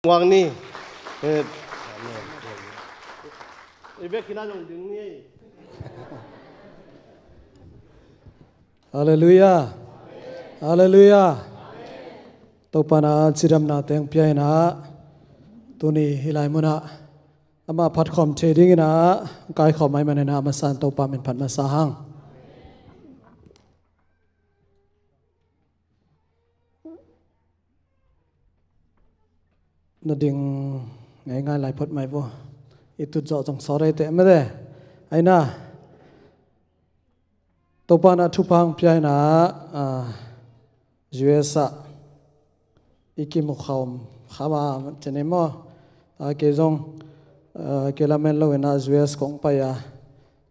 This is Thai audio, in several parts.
วางนี่ไอ้เบคกินอะไรดึงนี่ฮาเลลูยาฮาเลลูยาตัวปนาจิรำนาเตียงเปียนะตัวนี้ฮิไลมุนะอามาพัดคอมเทดิ้งนะกายขอไม่มาในนามาสานตัวปาเป็นผัดมาสาหังนดิ่งง่ายๆหลายพดไม่บ่อีตุจ่อจงสอได้แต่ไม่ได้ไอ้น่ะตัวปานาทุพังเปียนะยูเอสอีกิมุขาวข้ามาเจเนมอเกจงเกลาเมนโลเวนะยูเอสของไปอ่ะ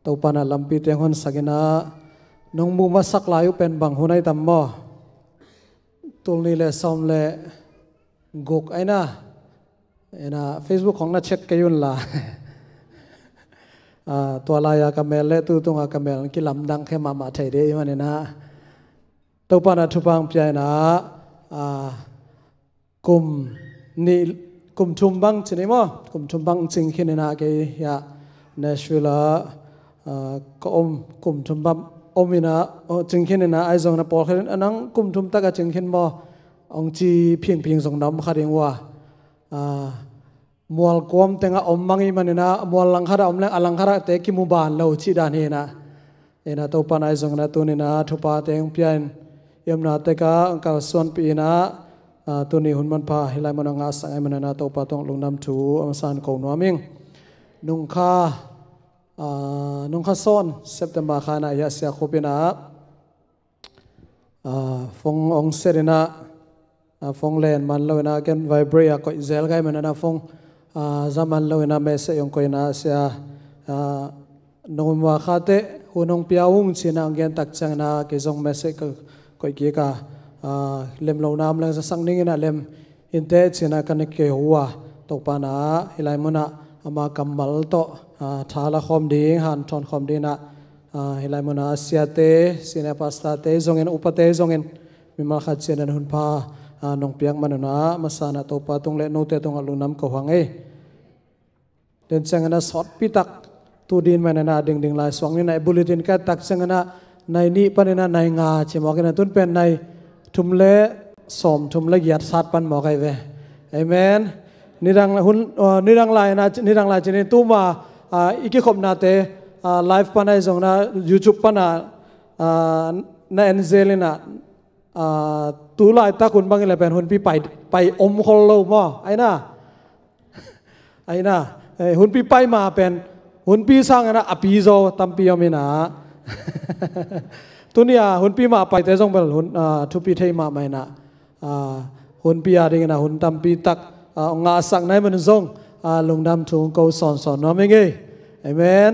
ตัวปานาลัมปีเตงฮอนสักนะน้องมูมาสักลายุเป็นบังหุนัยตัมมอตัวนี้เลยซ้อมเลยกกไอ้น่ะFacebook ของนักเช็คกันยุ่นละตัวลายกำเมลเล่ตัวตรงกำเมลกิลำดังแค่มาไทยเดียวนี่นะตัวปานาทุพังเปียนะกลุ่มนี่กลุ่มชุมบังใช่ไหมมั้งกลุ่มชุมบังจริงขึ้นนะแกยาเนชวิลก็กลุ่มชุมบังมินะจริงขึ้นนะไอ้ทรงนะปอลขึ้นอันนั้นกลุ่มชุมตะก็จริงขึ้นบ่องจีเพียงส่งน้ำขัดเองว่ามัวกวมเต็งอมมังอีมันนะมัวลังขระอมเล็งอลังขระเตกิมุบานเราชีดานเฮนะตัวปานไอซงนะตัวนี้นะทุปาเต็งเพียนยมนาเตกะอังกาส่วนปีนะตัวนี้หุ่นมันพาฮิไลมันงาสังไอมันนะตัวปาตองลงน้ำถูอมสานกงนัวมิงนุ่งข้าซ้อนเซปเทมเบอร์ขานะยาเสียโคปินะฟงองเซรินะฟงเลนมันเลวนะกันไวเบรียก็อิเซลไกมันนะฟงจามันเลวนะเมสยองก็อินะเสียนงมาขาเตหุ่นองพิอาวุงชินังเกียนตักจังนะเกจงเมสก็อีกะเลมเหล่าน้ำเลงจะสังนิ่งนะเลมอินเตชินะกันเกหัวตกปานะฮิไลมุนะอามากำมัลโตทาละคอมดีหันทอนคอมดีนะฮิไลมุนะเสียเตสินะปัสตาเตจงเงินอุปเตจงเงินมิมาขัดเชนันหุ่นพานองเปียงมันนะมาสานะตัวปาตรงเล่นโนเตตรงอลุน้ำกหังเดินจังนะสอดพิตักตัวดินมันนะดึงลายสวงนี่ในบุลตินแค่ตักจังนะในนี้ปนนะในงาเชื่อมกันนะตุนเป็นในทุมเละสมทุมละเอียดสัตว์ปันหมอกไอเวเอเมนนี่ดังหุ่นนี่ดังลายนะนี่ดังลายจะนี่ตู้มาอีกขบนาเตไลฟ์ปันไอส่งนะยูทูบปันนะในเอ็นเซลินะตัวลายตาคุณบางอย่างเป็นหุ่นพี่ไปอมคนโลมาไอ้น่ะหุ่นพี่ไปมาเป็นหุ่นพี่สร้างนะอภิโซตัมปียมินะตัวนี้หุ่นพี่มาไปแต่ส่งเป็นหุ่นทุปีเทมาไม่นะหุ่นพี่อะไรกันนะหุ่นตัมปีตักงาสังในมันส่งลงดำถุงเขาสอนน้องไม่ไงเอเมน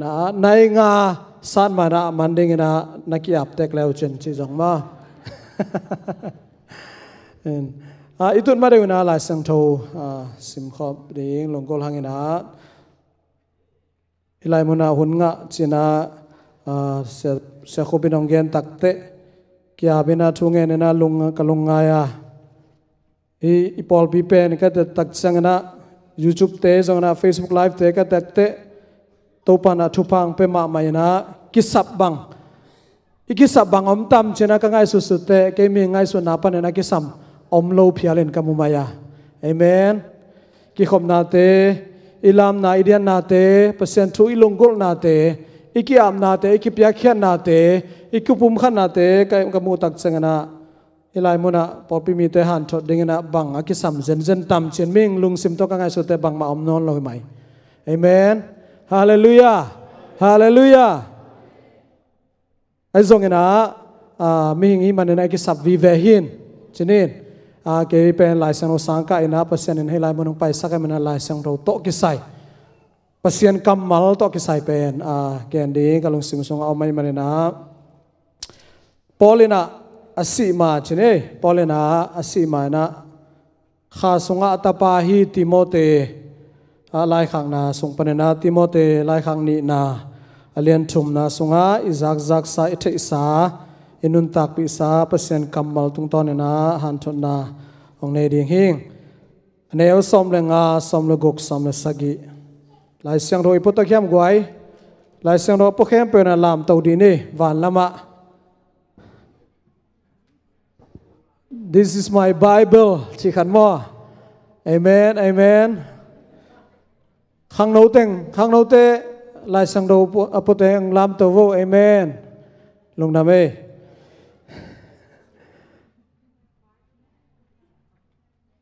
นะในงาสันมานะมันดิ่งนะนักยับเต็กแล้วจนที่ส่งมาitu mari una la sang tho sim khop ding longkol hangina ilai muna hunga china se khopinong gen takte kya bina thunge na lung kalunga ya i pol pi pen ka tak changna YouTube te jongna Facebook live te ka takte topana thupang pe ma mai na kisap bang ikisap bang om tam chena ka ngai su te ke mi ngai su na pan na kisam om lo phialen ka mumaya amen ki khom na te ilam na idian na te pasien thu ilongol na te iki am na te iki pya khian na te ikupum khan na te ka mu tak changana ilai mona popi mi te han thot dingena bang akisam zen tam chen ming lung sim to ka ngai su te bang ma om non loi mai amen hallelujah hallelujahไอ้ส่งนะมีอย่างนี้มันในกิสับวิเวหินฉะนั้นเกี่ยวเป็นลายเส้นเราสังกัดนะปัสยานให้ลายมันลงไปสักให้มันลายเส้นเราโตกิสัยปัสยานกำมัลโตกิสัยเป็นแกนดีก็ลงสิงส่งเอาไม่มันนะปอลินะอาศิมาฉะนั้นปอลินะอาศิมานะข้าส่งอัตปาฮีติโมเตลายขังนะส่งปนนะติโมเตลายขังนี้นะเลียนทุมนาสุงาอิจักสาอิเทสาอินุนตักปิสาเปอร์เซ็นต์กำมัลตุงตอนนะฮันทนาองเนดิงหิง neo som le nga som le gok som le sagi lai siang roi potakiam guai lai siang ro pokhem pe na lam tau di ni van lama. This is my Bible chi khan mo. Amen, amen. Khang nâu te lai sang do apoteng lam to vo. Amen. Lung nam e.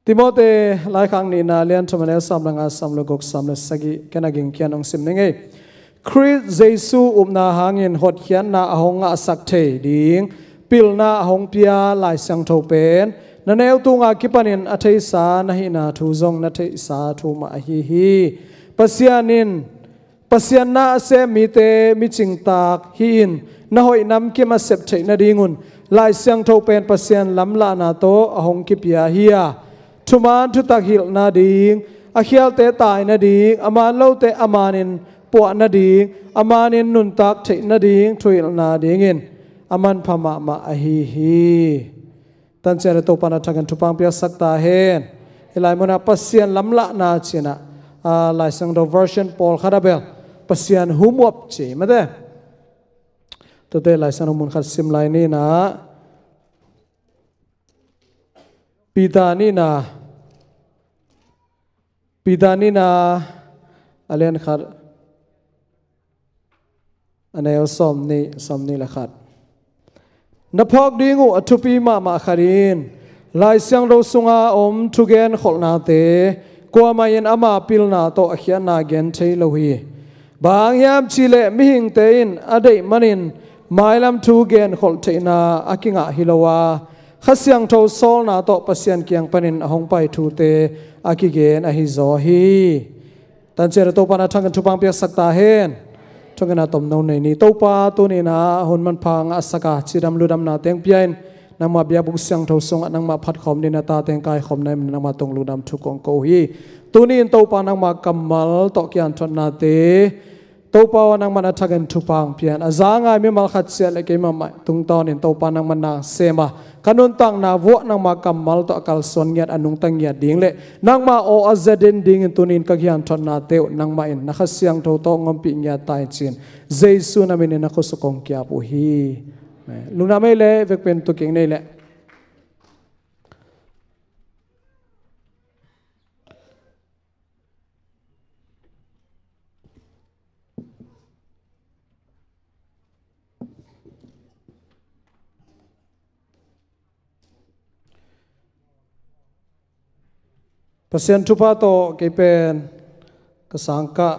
Timote lai khang ni na lian thomane sam langa sam lo gok sam le sagi kana ging kian ong sim nenge. Christ Jesu umna hangin hot hian na ahonga sak the ding pil na ahong pia lai sang tho pen na neu tu nga kipanin athei sa na hi na thu zong na thei sa thu ma hi pasian na se mi te mi ching tak hi in na hoi nam ki ma sep thei na dingun lai sang tho pen pasian lamlahna to ahong ki pia hiya thuman thu tak hil na ding a khial te tai na ding aman lo te amanin po na ding amanin nun tak thei na ding thuil na dingin aman phama ma hi tan cher to pana thagan thupang pia sakta hen hilai mona pasian lamlahna china lai sang do version Paul Kharabel pasian humop chi mate to te lai sang mun khat sim lai ni na pidani na alen khar anel somni la khat naphok dingu athupi ma kharin lai siang ro sunga om thugen kholna te kwa mayen ama pilna to akhian na gen thei lo hi bang yam chile mi hing te in adei manin mailam thu gen khol theina akinga hilowa khasiang tho sol na to pasian kiang panin ahong pai thu te akigen a hi zo hi tan cher to pana thang thupang pia sakta hen thongena tom no nei ni topa tu ni na hon man phang asaka chiram ludam na teng pian nangma bia bung siang tho song nangma phat khom ni na ta teng kai khom nai nangma tong ludam thu kong ko hi tu ni topa nangma kamal to kyan thon na te topa nangma na thagen thupang pian azanga mi mal khat se le ke ma mai tung ton in topa nangma na sema kanun tang na vo nangma kamal to kal son ngiat anung tang ngiat ding le nangma o azadin ding tunin ka kyan thon na te nangma in na khasiang tho to ngom pi ngiat tai chin jesu na min na khosokong kya pu hi luna mai le vek pen tu king nei le Pasian thupa to ke pen kasangka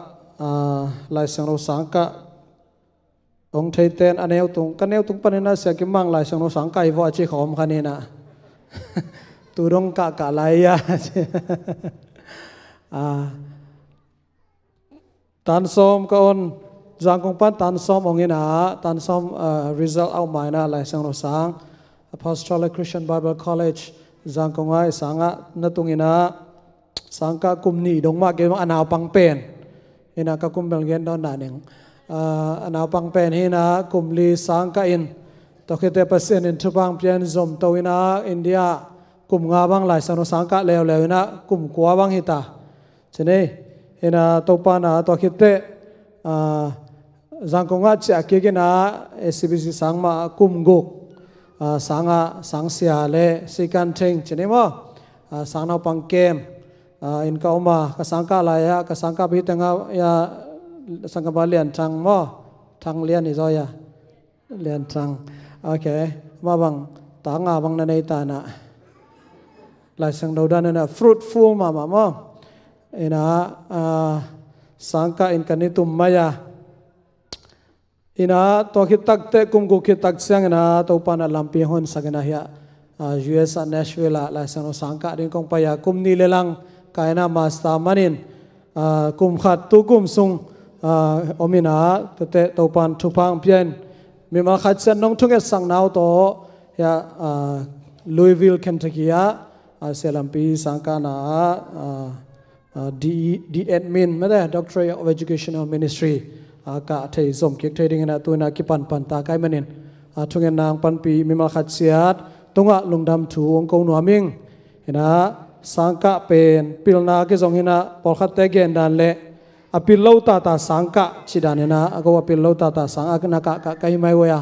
lai sang ro sangka ong thei ten aneu tung kaneu tung panena sia ki mang lai sang ro sangka I vo chi khom khanina tu rong ka lai ya tan som ka on jang kong pan tan som ong ina tan som result au mai na lai sang ro sang Apostolic Christian Bible College jang kong ai sanga na tung ina sangka kumni dong ma ke anaw pang pen ina ka kumbel gen don na neng anaw pang pen hina kumli sangka in to khete pasien in thupang pian zom to ina India kum nga bang lai sano sangka lew ina kum kwa bang hita chene ina to pa na to khete jangkonga cha ke na SCBC sangma kum gok sangsia le sikan theng chene mo sangnaw pang kem in ka oma kasangka laya kasangka bi tanga ya sangka balian thang mo thang lian ni zoya lian thang okay ma bang tanga bang na nei ta na lai sang do dan na fruitful ma mo ina sangka in kanitum maya ina to khitak te kum go khitak sang na to pana lampi hon sagana ya US Nashville la sang sangka ring kong pa ya kum ni lelang kaina masta manin kum khat tu kum sung omina te topan thupang pian mi ma khat san nong thunge sang naw to ya Louisville Kentucky ya selampi sangka na di admin made Doctorate of Educational Ministry ka thei zom kek trading na tu na ki pan ta kai manin thungen nang pan pi mi ma khat siat tunga lungdam thu ong ko nuaming ina สังกะเป็นปิลนากิจงหินะปอลขัดเตเกนดันเละอปิลโลตาตาสังกะชิดานินะก็ว่าปิลโลตาตาสังกะนักกะไม่เวีย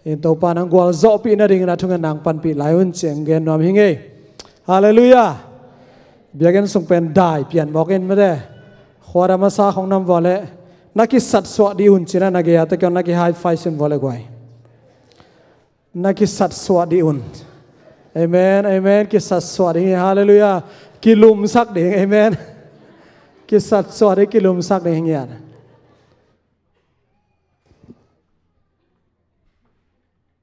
อินโตปานังกวาลโจปีนาดิ่งนะทุกนางปันปีหลายวันเจียงเกนนอมหิงเอฮาเลลูยาเบียกันส่งเป็นได้เปลี่ยนบอกเองไม่ได้ขวารามาซาของน้ำวอลเล่นักกิสัตสวดดีอุ่นจีน่านักเกียรติกันนักกิไฮไฟซินวอลเล่กวยนักกิสัตสวดดีอุ่นเอเมนเอเมนกิสัตสวดดีฮาเลลูยากิลุมสักเด้งเอเมนกิสัตสวดดีกิลุมสักเด้งเงี้ย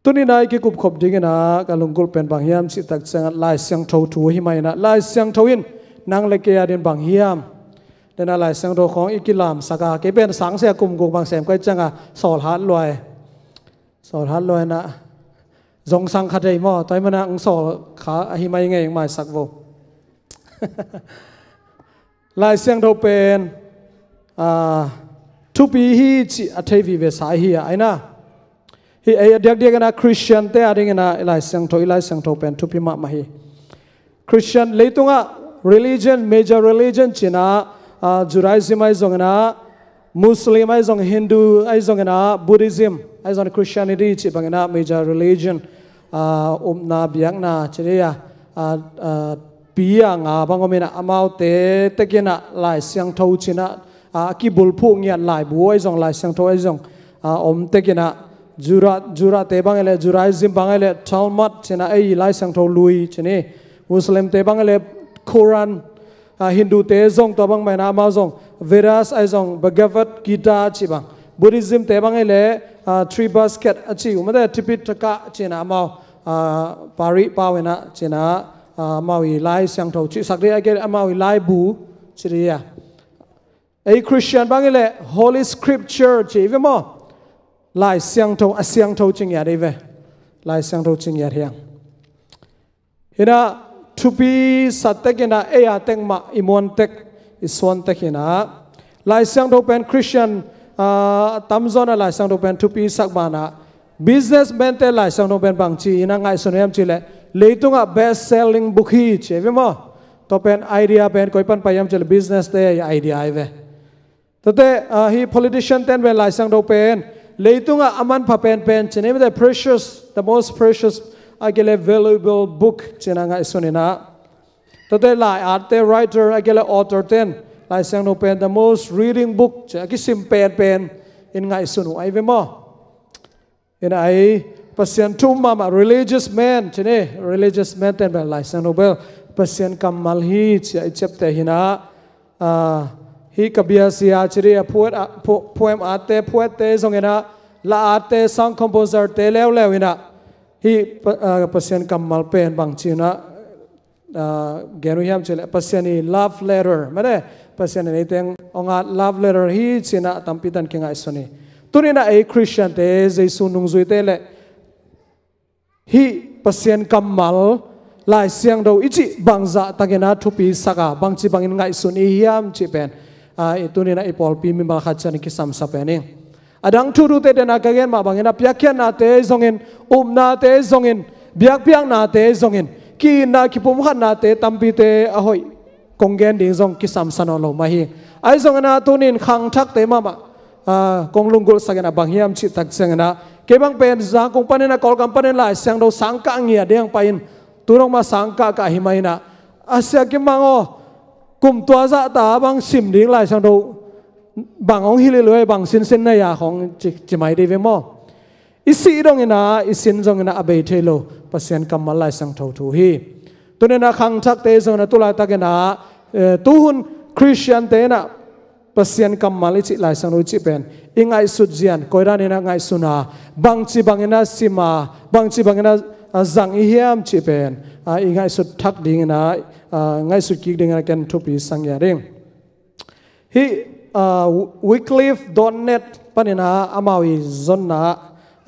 ตัวนี้นายกิกุบขบดิ่งนะการลงกุลเป็นบางยามสิตักเสียงลายเสียงทูทูหิมายนะลายเสียงทูอินนางเล็กยาเดินบางยามเดินลายเสียงทูของอิกิลามสกาเก็เป็นสังเสียกุมกุบางเสียงก็จังอ่ะสอดหัดลอยนะจงสังขัดใจมั่วตอนมันนั่งสอดขาหิมายไงยังไม่สักโวลายเสียงทูเป็นทุปีฮีจิอัฐิวิเวสายฮีไอ้นะฮีเด็กๆนะคริสเตียนเตะอะไรเงี้ยนะไล่เสียงโทเป็นทุพิมามาฮีคริสเตียนเลยตุงะ religion major religion จีน่าจูไรซิมไอซงนะมุสลิมไอซงฮินดูไอซงนะบุริซึมไอซงคริสเตียนิตี้จีบังนะ major religion นาเบียงนะเชียปียงบางคนนะอามาเตะกินะไล่เสียงโทจีน่ากิบุลพูเงียไล่บัวไอซงไล่เสียงโทไอซงเตะกินะjura te bangale Judaism bangale Talmud chena ei lai sang tho lui chene Muslim te bangale Quran Hindu te zong to bang mai na ma zong Vedas ai zong Bhagavad Gita chi bang Buddhism te bangale Three Basket achi umade Tipitaka chena ma pari pawena chena mawi lai sang tho chi sakde age mawi lai bu chiria ei Christian bangale Holy Scripture chi ve moลายเสียงโทเสียงโทจริงอย่างไรเว้ลายเสียงโทจริงอย่างไรเห็นนะทุบีสัตย์กินะเอียเต็งมาอิมวนเต็กอิสวนเต็กเห็นนะลายเสียงโทเป็นคริสเตียนตั้มจอนลายเสียงโทเป็นทุบีสักบานะบิสเนสแมนเตลายเสียงโทเป็นบางชีนั่งไงส่วนยามชีเล่เลยตุงะ best selling book ฮีเชื่อไหมมั้งตัวเป็นไอเดียเป็นคอยปันไปยามชีเล่ business เตยไอเดียไอเว้ตัวเตฮี politician เต้นเป็นลายเสียงโทเป็นเลยตุงะอามันพาเป็นเช่นนี้ไม่ได้ precious the most precious อาเกล valuable book เช่นนั้นส่วนนี้นะตัวเตลายอาร์ตwriter อาเกล author เต้นลายเสียงโนเป็น the most reading book เช่นอากิสิมเป็นอินไงส่วนไอเวมออินไอพัศยันทุ่มมา religious man เช่นนี้ religious man เต้นเป็นลายเสียงโนเบลพัศยันกัมมัลฮีเช่นไอเจ็บแต่หินะฮีกับเบียเสียจริยพูดอาเตพูดเตจงเงินะละอาเตสังคอมโพเซอร์เตเลวเนะฮีพัศยันกัมมัลเป็นบางชีนะเกนุยามเชลพัศยันนี่ love letter ไม่ได้พัศยันนี่เต็งองอา love letter ฮีชีนะตั้มพิดันเก่งไอส่วนนี้ตัวนี้นะไอคริสเตียนเตเจสุนุงซุยเตเลฮีพัศยันกัมมัลลายเสียงเราอิจิบางจะตั้งเงินทุปีสักบางจีบางเงินไงส่วนนี้ยามจีเป็นitu ni na ipol pi mi malakhat chan ki sam sapeni adang thu te de na kagen ma bangena pyakyan na te zongin na te zongin biak piang na te zongin ki na ki pum khan na te tampi te ahoi konggen ding zong ki sam san lo ma hi ai zongena tunin khang thak te ma konglungul sagena banghiam chi tak sengena ke bang pen za kong panena kol kam panen lai sang do sangka ngia deng pain turong ma sangka ka himaina asya ki mangoกลุ่มตัวจะตาบางสิมดิ้งหลายช่างดูบางองค์ฮิเลเลยบางสินเส้นในยาของจิไม่ได้เวมออิสิดงเงินะอิสินจงเงินะอเบเทโลพัศยันกัมมัลหลายช่างทูทูฮีตัวนี้นะขังทักเตจงนะตุลาตะเกนะตู้หุ่นคริสเตียนเตนะพัศยันกัมมัลอิจิหลายช่างดูจิเป็นอิงไอสุดเจียนคอยรานี่นะไงสุนาบางจีบางเงินะสิมาบางจีบางเงินะจังอิเฮียมจิเป็นอิงไงสุดทักดิ้งนะง่ายสุดกิกดิ่งกันทุบีสังยาเร่งฮีwycliffe.net ปนินะอามาวิจนนะ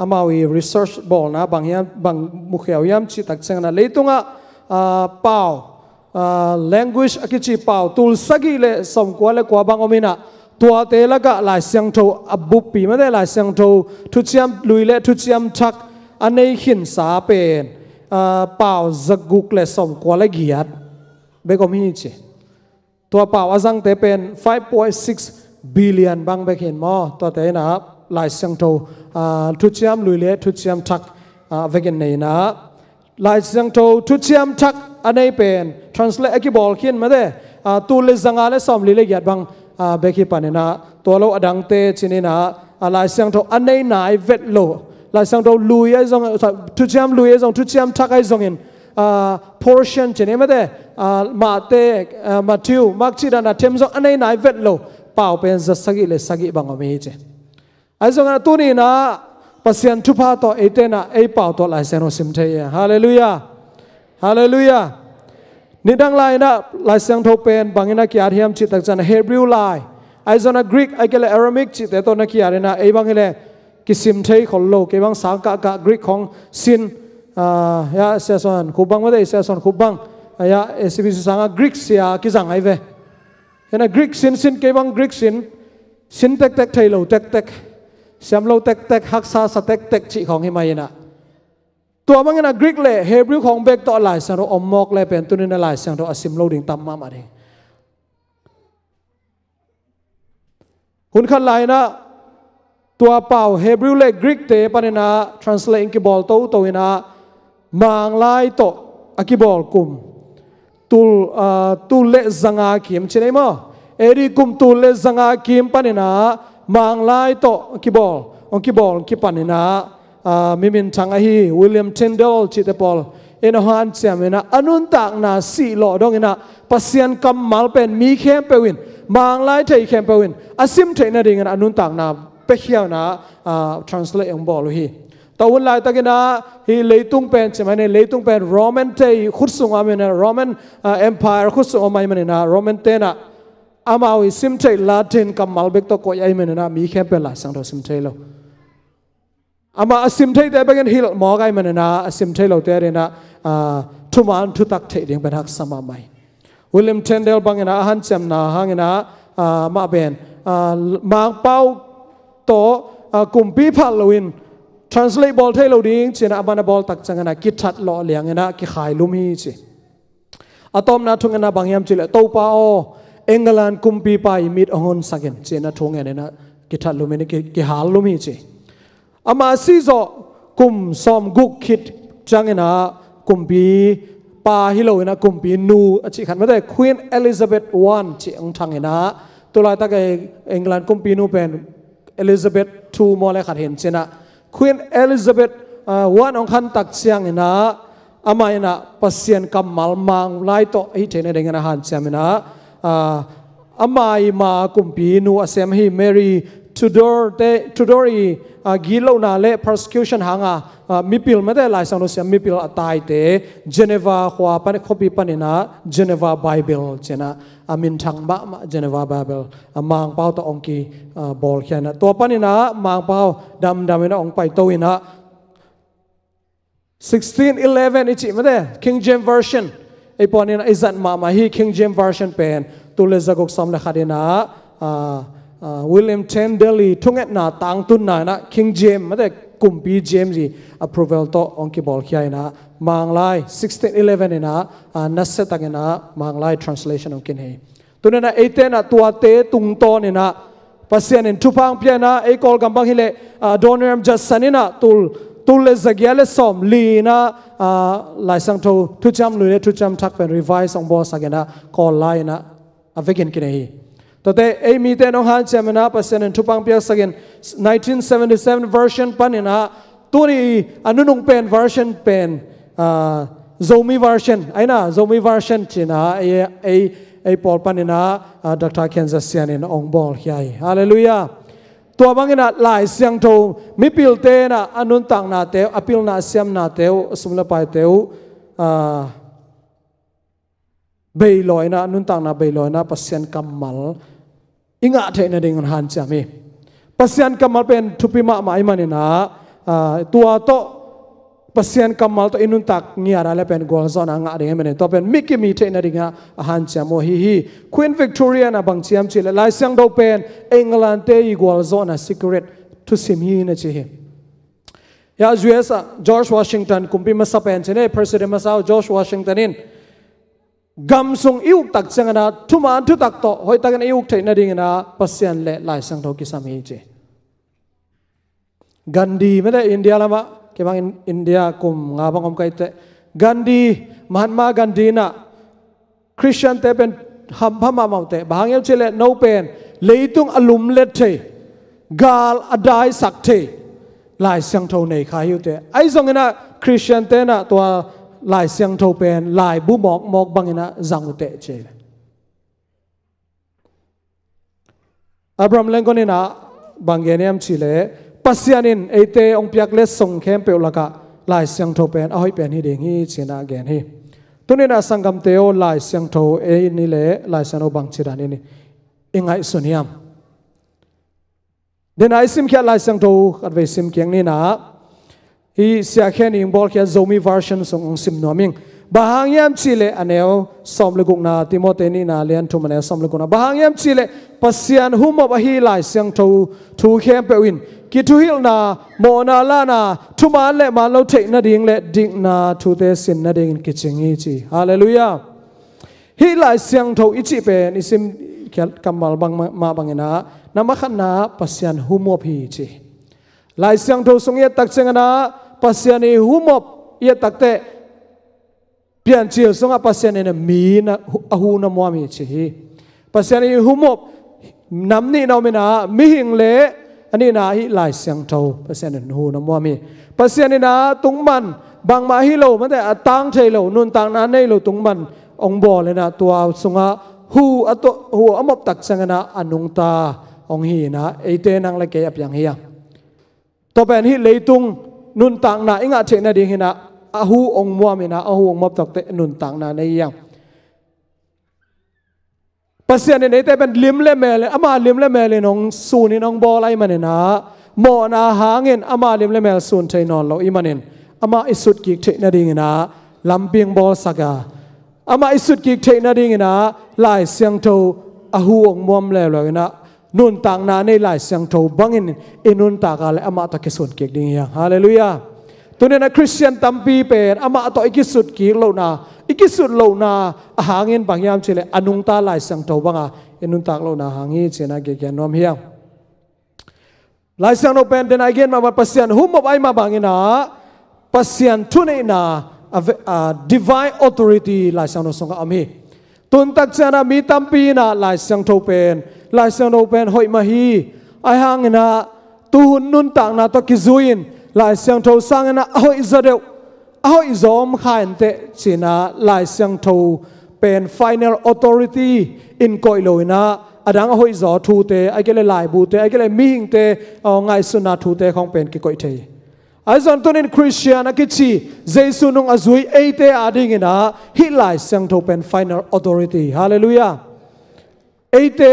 อามาวิ research บอกนะบางยามบางมุขยามชิตักเซงนะเลยตุงะเป่า language อคิจิเป่าตุลสกิเลสมกว่าเลกว่าบางอมินะตัวเตละกะลายเสียงโทอับบุปีไม่ได้ลายเสียงโททุจยมลุยเลทุจยมชักอันนี้หินสาเป็นเป่าสกุกเลสมกว่าเลกียด เบกอมีจีตัวเป่าอาจังเตเป็น 5.6 billion บางเบกเห็นมอตัวเตนะหลายเสียงโตทุจยมลุยเละทุจยมทักเวกันในนะหลายเสียงโตทุจยมทักอันนี้เป็น translate อกิบอลขึ้นมาเด้ตัวเลสังอาเลสอมลิเลยัดบางเบกิปันนะตัวเราอดังเตชินีนะหลายเสียงโตอันนี้นายเวทโลหลายเสียงโตลุยไอ้จงทุจยมลุยไอ้จงทุจยมทักไอ้จงอินportion ชินีมาเด้มาเตมาทิวมักชิดานะเทมจงอันนี้นายเวทโลเป่าเป็นจะสกิเลสกิบางอมีเจไอ้จงตัวนี้นะปัสยันทุพาตัวเอเตนะไอเป่าตัวหลายเซนโอซิมเทียฮาเลลูยาฮาเลลูยานี่ดังไลนะหลายเสียงโทเป็นบางนักขียนเทียมจิตตักจันเฮบริวไลไอจงกรีกไอเกลอารามิกจิตแต่ตัวนักขียนนะไอบางเกลกิซิมเทียของโลกไอบางสังกัดกรีกของซินยาเซซอนคุบังไม่ได้เซซอนคุบังยาเอซิบิสสังกรีกเสียกิจังไอเวเห็นนะกรีกซินไอบางกรีกซินเต็กไทยโลเต็กเสียมเราเต็กฮักซาสเต็กจีของฮิมายนะตัวบางอย่างกรีกเล่เฮบริวของเบกต่อหลายเสียงเราอมมอกเล่เป็นตัวนี้หลายเสียงเราอสิมเราดิ่งต่ำมาดิคุณขันหลายนะตัวเป่าเฮบริวเล่กรีกเตปนินะ translate อิงกิบอลตัวนะมางไลโตอกิบอลกุมตูเล่จังอาคิมใช่ไหมมั้งเอริกุมตูเล่จังอาคิมปนินะมังไลโตกิบอลองกิบอลกิปันนะมิมินทังอฮีวิลเลียมเทนเดลจิตเปอลเอ็นฮันเซียมนะอนุนตักนาสีหล่อดงนะปัสยันกำมัลเป็นมีเข้มเปวินมังไลไทยเข้มเปวินอาซิมไทยนาดิ่งนะอนุนตักนาเปเขียวนะtranslate องบอลฮีตะวันไลตะกินะฮีเลตุงเป็นใช่ไหมเนี่ยเลตุงเป็นโรมันเตยขุดสุงอามินะโรมันเอ็มพายขุดสุงอามินะโรมันเตนะอามาวิซิมเทลาตินกัมมัลเบกตโกยัยเมนนะมีแค่เป็นหลายสังโดซิมเทลอามาซิมเทแต่เป็นฮิลมอกไอเมนนะซิมเทลเตเรนะทุมันทุตักเทดิ่งเป็นหักสมาไม่วิลเลียมเทนเดลบางนะฮันเซมนะฮังนะมาเป็นมางเป้าโตกลุ่มปีพัลวิน translate บอลเทลดิ่งเชนะบานาบอลตักจังนะกิทัดหล่อเลี้ยงนะกิขายลุมีจีอะตอมนะทุงนะบางยามจิเลโตปาโอเอ็งลันกุมปีไปมิดองนสักเจนะทงเงินนะกิทัดลุมินกิหาลุมิเจอามาซีโซกุมซอมกุกคิดจังนะกุมปีปาฮิโลนะกุมปีนูจิขันไม่ได้ Queen Elizabeth I จิองทังเงินะตัวลายตะเกเอ็งลันกุมปีนูเป็น Elizabeth II มอเลยขัดเห็นเจนะ Queen Elizabeth I องคันตักเสียงนะอามาเนะปัสยันกัมมัลมังไลโตไอเทนเดงนะฮันเซมนะอามามากุมปีนูอาเซมฮีเมรีทูดอรีกิโลนาเล persecution หางมิปิลไม่ได้หลายสังโดเสียมิปิลตายเตเจเนวาขวาปันคบีปันนะเจเนวาไบเบิลเจนะอามินทังบะเจเนวาไบเบิลมังเป้าตัวองกีบอลแค่นะตัวปันนะมังเป้าดำนะองไปตัวนะ1611อิจิไม่ได้ King James Version ไอ้ปอนี่นะไอ้จันมาฮี King James Version เป็นตัวเลจากกสามเลขาเดนะวิลเลียมเทนเดลีทุ่งเอ็ดนาต่างตุนนะ King James ไม่ได้กลุ่มปี James จี approval ตัวองค์บอลขี้นะมังไล1611นี่นะนัสเซตักนะมังไล translation องค์กินให้ตัวนั้นไอ้เตนะตัวเตตุงโตนี่นะปัสยานินทุพังเพียนะไอ้กอลกำบังฮิเลโดนเรมจัสสันนี่นะตุลเลสเกียเลสอมลีนะหลายสังโตทุจำลุยทุจำทักเป็น revise องบอสักนะกอลไลนะอเวกินกินให้ตัวเตไอมีเตนองฮันเจมนะปัสยันทุพังเพียสัก1977 version ปันนะตัวนี้อนุนุงเป็น version เป็นzombie version ไอ้นะ zombie version จีนะไอปอลปันนะดร. เคนซัสเซียนินองบอลใหญ่ฮาเลลูยาตัวบางนะหลายเสียงโทมิปิลเตนะอนุนตังนาเตวอปิลนาเซียมนาเตวสมุลปายเตวเบยลอยนะอนุนตังนาเบยลอยนะปัสยันกัมมัลอิงะเทนดิ่งหันจามีปัสยันกัมมัลเป็นทุพิมาหมายมันนะตัวโตปัสยันกัมมัลตัวอินุนตักเงียอะไรเป็นกอลซอนอ่างอะไรเงี้ยมันตัวเป็นมิกิมีเทนดิ่งหันจามโมฮีควีนวิกตอเรียนะบางเชียมชิลหลายเสียงเราเป็นเอ็งลันเตอีกอลซอนนะซีเครตทุสิมฮีนะจียาUS จอร์จวอชิงตันกุมพีมาสเปนเช่นประธานาธิบดีมาสาวจอร์จวอชิงตันิน gam sung iuk tak changana thuma thu tak to hoi takan iuk theina dingna pasian le lai sang tho ki sam hi che Gandhi mede India lama kebang India kum nga bangom kaite Gandhi Mahatma Gandhi na Christian te pen ham phama maute bahangel chele no pen leitung alum let the gal adai sak the lai sang tho nei kha hiu te ai zongena Christian te na to lai sang tho pen lai bu mok mok bangena zang te che Abraham Lincoln na bangeniam chile pasianin ete ong piak le song khem pe laka lai sang tho pen ahoi pen hi ding hi china gen hi tunina sangam teo lai sang tho e ni le lai sano bang chiran ni ingai suniam den ai sim kya lai sang tho adve sim kyang ni na hi sia khen ing bol kya zomi version song sim noming bahangyam chile aneo som le gungna timote ni na lian thu mane som le gungna bahangyam chile pasian humo ba hi lai sang tho thu khem pe win ki thu hil na mo na la na thu ma le ma lo thei na ding le ding na thu te sin na ding ki chingi chi hallelujah hi lai sang tho ichi pen isim kamal bang ma bangena namakhanna pasian humo phi chi lai sang tho sung ye tak chengana pasiani humo ye takte pian chiel sunga pasian ene mi na ahu na mo mi chi pasiani humo namni no mina mi hing le ani na hi lai sang tho pasian hu na mo mi pasian na tungman bang ma hi lo man te atang thei lo nun tang na nei lo tungman ong bo le na tua sunga hu ato hu amop tak changana anung ta ong hi na eite nang le ke apyang hiya to ben hi leitung nun tang na inga thena ding hina ahu ong mo mi na ahu ong mop tak te nun tang na nei yang pasian ne te ben lim le mele ama lim le mele nong su ni nong bo lai man na mo na hangin ama lim le mel sun thei non lo imanin ama isut ki thena ding na lamping bol saga ama isut ki thena ding na lai siang tho ahu ong mom le lo na nun tang na nei lai siang tho bangin inun ta ka le ama ta ke sun ki ding ya hallelujah tunena Christian tampi pen ama to ikisut ki lo na ikisut lo na hangin bangyam chile anung ta lai sang tho banga inun tak lo na hangi chena ge ge nom hiang lai sang no pen den again ma pasian hum bai ma bangina pasian thune na divine authority lai sang no songa ami tun tak chana mi tampi na lai sang tho pen lai sang no pen hoi ma hi ai hangina tu nun tak na to kizuin lai sang tho sang na ahoi zadeu ahoi zom khain te china lai sang tho pen final authority in koiloina adang ahoi zo thu te aikele lai bu te aikele mi hing te ngai suna thu te khong pen ki koi thei ai zon tonin Christian akichi jesu nung azui eite adingina hi lai sang tho pen final authority hallelujah eite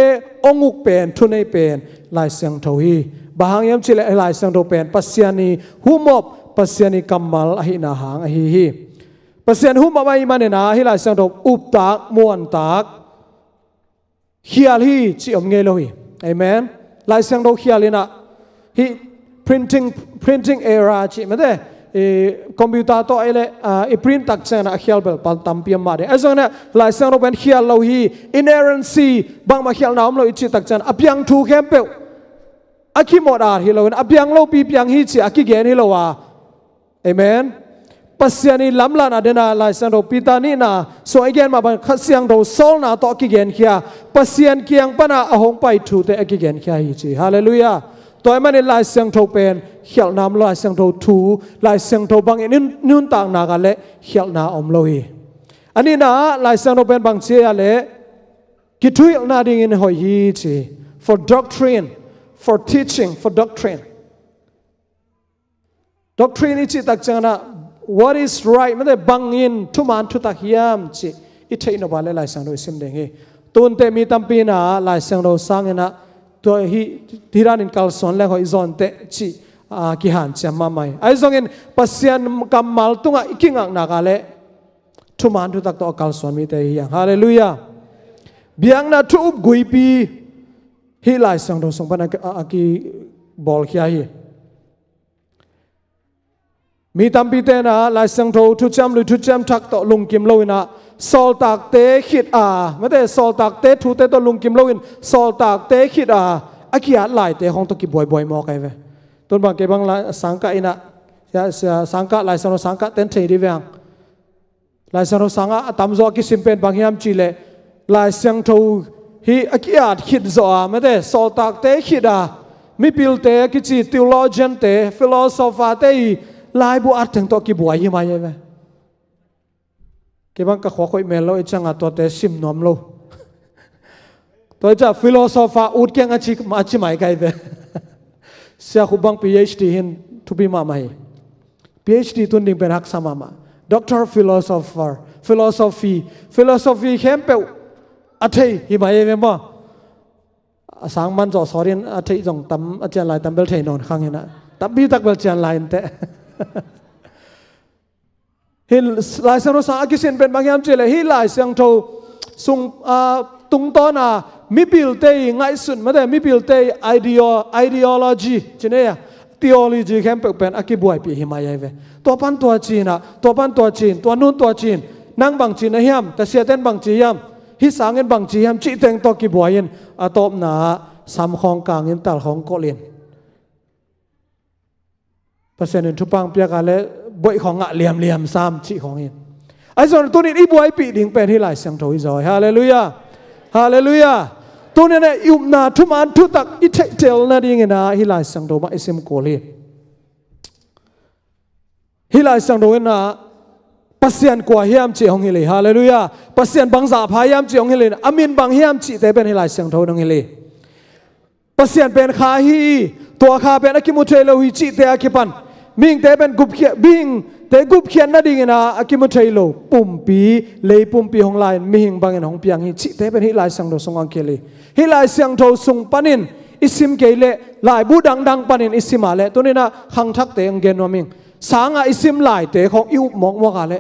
onguk pen thunei pen lai sang tho hi bahangyam chile lai sang tho pen pasiani humop pasiani kamal ahi na hang ahi hi pasian humop ai manena hi lai sang tho up tak muan tak hial hi chi om nge lo hi amen lai sang tho hialina hi printing era chi mate computer to ele print tak chana hial bel pal tampiam ma de azona lai sang tho pen hial lo hi inerrancy bang ma hial naum lo ichi tak chan apyang thu khem pe aki modar hi lo apyang lo pi pyang hi chi aki gen hi lo wa amen pasiani lamlahna dena lai sang do pitani na so again ma ban khasiang do sol na to aki gen khia pasian kiang pana ahong pai thu te aki gen khia hi chi hallelujah toy mani lai sang tho pen khial nam lai sang tho thu lai sang tho bang in nun tang na ga le khial na om lo hi ani na lai sang tho pen bang che ya le ki thui na ding in hoi hi chi for doctrine for teaching for doctrine ichi tak chana what is right mate bangin thuman thu tak hiam chi I thei no bale lai sang do sim deng hi tun te mi tampi na lai sang do sangena to hi thiran in kal son le hoi zon te chi ki han chama mai ai zongin pasian kamal tunga ikingang na gale thuman thu tak to kal son mi te hi hallelujah biang na thu up gui pi hi lai sang do song pana aki bol khia hi mi tampi te na lai sang tho thu cham lu thu cham thak to lung kim loina sol tak te khit mate sol tak te thu te to lung kim loin sol tak te khit akia lai te hong to ki boy boy mo kai ve ton bang ke bang la sangka ina ya sangka lai sano sangka ten thei ri vang lai sano sanga tam zo ki simpen bang hiam chi le lai sang tho hi akia khit zo mate sol tak te khit mi pil te ki chi theologian te philosopher te lai bu at theng to ki boy hi mai ve cái bang cả khó khôi mèo lo chẳng àตัวแต่ซิมนอมloตัวจะฟิโลโซฟาอุดเกียงอาชีไม่ไกลเว้เสียขุบัง PhD เห็นทุบีมาไม่ PhD ตุนดิ่งเป็นฮักสามาDoctor Philosopher Philosophy เข้มเปล่าอาทิตย์หิมายเว้บ่สังมันจ่อสอรินอาทิตย์ส่งตำอาจารย์ลายตำเบลเทนนข้างเห็นนะตับบีตักเบลเจนลายเตะฮิลายเสียงโทสังอากิสินเป็นบางอย่างเจเลยฮิลายเสียงโทสุงตุงต้นมิบิลเตยง่ายสุดไม่ได้มิบิลเตยideologyเจเนี่ย theology เข้มเป็นอากิบวยปีหิมายเวตัวปันตัวจีนตัวปันตัวจีนตัวนู้นตัวจีนนั่งบางจีนนะเฮียมแต่เสียเต้นบางจียมฮิสังเงินบางจียมจีเต็งตัวกิบวยยินตบหนาสามของกลางยินตัลของโกเลียนเปอร์เซ็นต์ทุบปังเปียกันเลยบวยของเหลี่ยมซ้ำชีของเห็นไอ้ส่วนตัวนี้อีบวยปีดิ่งเป็นที่หลายเสียงโถยจอยฮาเลลูยาฮาเลลูยาตัวนี้เนี่ยยุบนาทุมันทุตักอิเทเจลนาดิ่งนะที่หลายเสียงโถมาอิซิมโกลีที่หลายเสียงโถนะปัสเซียนกว่าเฮียมจีของเฮลีฮาเลลูยาปัสเซียนบางสาพายามจีของเฮลีอามินบางเฮียมจีแต่เป็นที่หลายเสียงโถของเฮลีปัสเซียนเป็นขาฮีตัวขาเป็นอากิมุเทโลฮิจีแต่อากิปันมิงเตเป็นกุบเขียบิงเตกุบเขียนนั่นเองนะอากิมุเทโลปุ่มปีเลยปุ่มปีของลายมิงบางอย่างของเปียงฮิจิเตเป็นฮิลายสังโดสงอังเคลีฮิลายสังโดสงปนินอิสิมเกเลลายบูดังปนินอิสิมาเลตัวนี้นะขังทักเตงเกนวมิงสางอิสิมลายเตของอิวมองว่าเล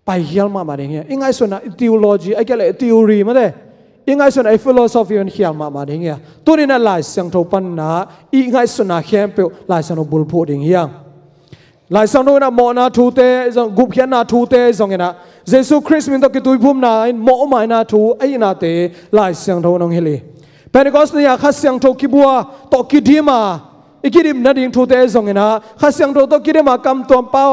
ไปเฮียลมาเองเงี้ยอิงไอส่วนนะทีโอโลจีไอเกเลทีโอรีมาเด้อิงไงส่วนไอ้ฟิโลโซฟีมันเขียนมาดิ่งเงี้ยตัวนี้น่ะลายเสียงทปันนะอิงไงส่วนน่ะเข้มเปล่าลายเสียงบุลพูดิ่งเงี้ยลายเสียงโน้นน่ะหมอน่ะทูเตะกุบเขียนน่ะทูเตะส่งเงี้ยนะเยซูคริสต์มินตกิตุยพุ่มน่ะหมอหมายน่ะทูไอ้น่ะเตะลายเสียงทน้องเฮลีเพนเทคอสเนี่ยข้าเสียงทกิบัวตกิดีมาอีกิดิมน่ะดิ่งทูเตะส่งเงี้ยนะข้าเสียงทตกิดีมากำตัวเป้า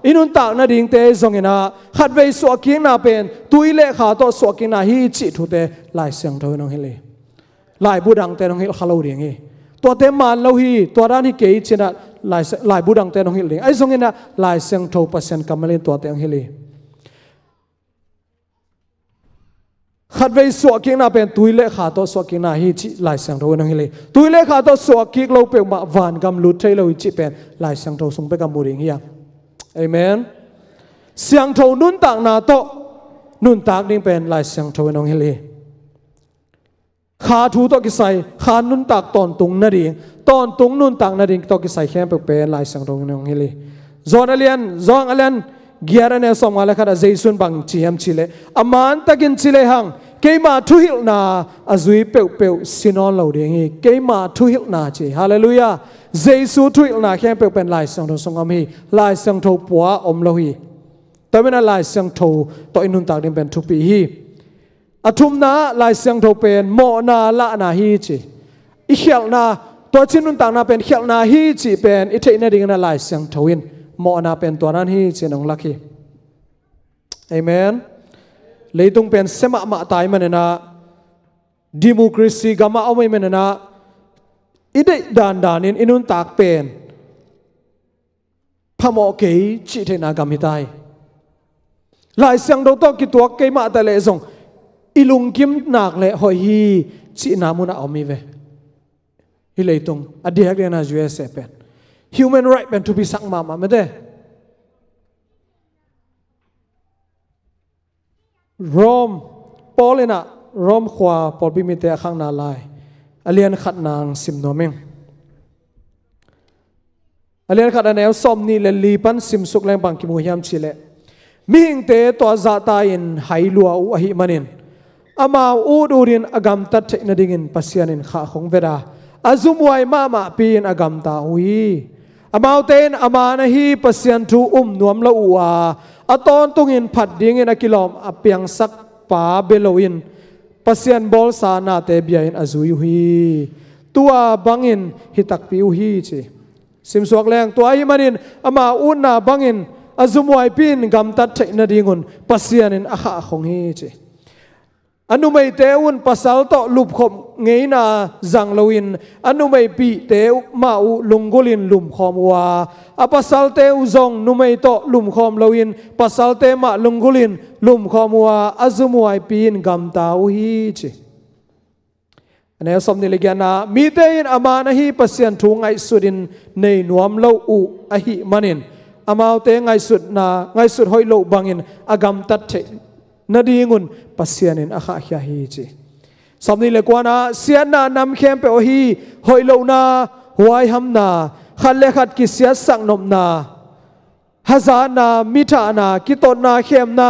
อินุนตากน่ะดิ่งเตะส่งเงี้ยนะขัดเวสวกิงน่ะเป็นตุยเล่ขาตัวสวกิงน่ะฮิจิทูเตะลายเสียงทน้องเฮลีลายบูดังเตน้องเฮลขลุ่ยอย่างงี้ตัวเตมันเราฮีตัวร้านที่เกี่ยชินะลายบูดังเตน้องเฮลีไอ้ส่งเงี้ยนะลายเสียงทเปอร์เซ็นต์กำมะเล่นตัวเตน้องเฮลีขัดเวสวกิงน่ะเป็นตุยเล่ขาตัวสวกิงน่ะฮิจิลายเสียงทน้องเฮลีตุยเล่ขาตัวสวกิงเราเป็นมาวันกำลุดใช้เราฮิจิเป็นลายเสียงทส่งไปกำมูดิ่งเฮียเอเมนเสียงทนุนต่างนาโตนุนตากนี่เป็นลายเสียงทน้องเฮลีขาทูตกิใส่ขานุนตากตอนตุงนาดีตอนตุงนุนตากนาดีตกิใส่แค่เป็นลายเสียงทน้องเฮลีจอนอเลียนเกียร์เนี่ยส่งมาแล้วค่ะเจสุนบังจีมชิเลอามันตะกินชิเลหังเกมาทุหิลนาอาจุยเปวสินอนเหล่าเดียงเกมาทุหิลนาจีฮาเลลูยาเจสุทุหิลนาแค่เป็นลายเสียงทส่งอามีลายเสียงทปัวอมโลหีแต่ไม่น่าลายเสียงทต่ออินุนตากนี่เป็นทุปีฮีอาทุมนาลายเสียงทเป็นโมนาละนาฮีจีอีเขียลนาตัวชินุนตากนาเป็นเขียลนาฮีจีเป็นอิเทนดิ่งนาลายเสียงทวินโมนาเป็นตัวนั้นฮีจีนองลักฮีเอเมนเลยต้องเป็นเสมามาตายมันนะดิโมคราซีกามาเอาไว้มันนะอีเดดานินอินุนตากเป็นพมโอเกยจิเทนากามิตายลายเสียงเราต้องกิตัวเกยมาแต่เลยส่งอิลุงกิมนักเลยหอยฮีจีนามุนาเอามีเวฮิเลยตรงอดีตเรียนอาจุเอเซเป็น human right เป็นทุบิสักมาไม่ได้โรมปอลินะโรมขวาปอลบิมิเตะข้างนาลายอเลียนขัดนางซิมโนเมงอเลียนขัดอันแนวซอมนี่เลลีปันซิมสุกแรงบังกิมูยามชิเลมิหิงเตตัวซาตายินไฮลัวอุอหิมันินอามาอูดูรินอากามตัดเทนดิ่งปัสยานินข้าของเวดาอาซุมไวมาปีนอากามตาหุยอามาเตนอามานะฮีปัสยันทูนวมละอัว ตอนตุงินผัดดิ้งอินอกิลอมอเปียงสักป่าเบโลอินปัสยันบอลสานาเตบียอินอจุยฮีตัวบังอินฮิตักปิวฮีจีสิมสวกแรงตัวไอ้มันอินอามาอุนนาบังอินอาจุมวยปินกำตัดเทนดีงุนปัสยันอินอาขาของฮีจีอนุไม่เตอุนปัสสาวะลุบขมเงยนาจังโลวินอนุไม่ปีเตวมาอุลุงกุลินลุมขมวาอปัสสาวะเตอุจงนุไม่โตลุมขมโลวินปัสสาวะเตมาลุงกุลินลุมขมวาอาจุมวยปีนกำตาอุฮีจีอันนี้สมนิลิกานามีเตยินอามานะฮีปัสยันทุงไงสุดินในนวมโลอุอหิมันินอามาเตไงสุดนาไงสุดหอยโลบังอินอากำตัดเทนาดีงุนปัสยานินอาขาฮิฮีจีสมนิเลกวานาเสียนานำเข้มเปโอฮีหอยโลนาหวยฮัมนาขัดเลขัดกิเสียสังนมนาฮาซานามิทานากิโตนาเข้มนา